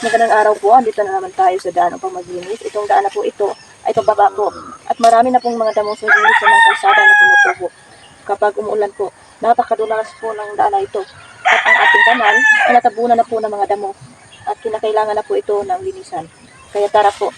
Magandang araw po, andito na naman tayo sa daan upang maglinis. Itong daan na po ito ay pababa po. At marami na pong mga damong sa gilid sa mga kalsada na tumutubo. Kapag umuulan po, napakadulas po ng daan na ito. At ang ating kanal ay natabunan na po ng mga damo. At kinakailangan na po ito ng linisan. Kaya tara po.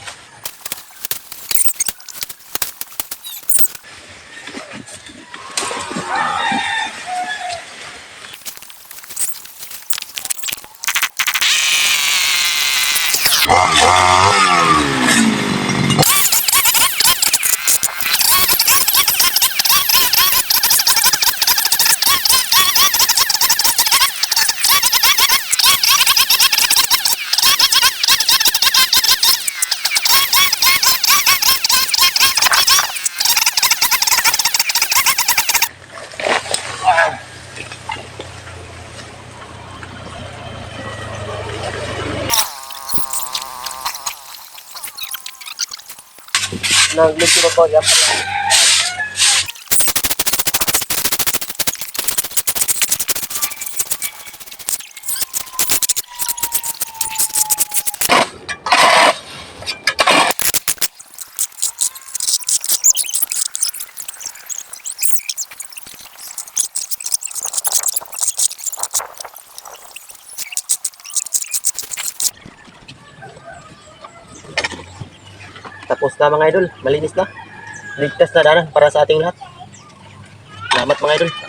Nag-medyo ko yan pala. Tapos na mga idol, malinis na. Ligtas na daanan para sa ating lahat. Salamat mga idol.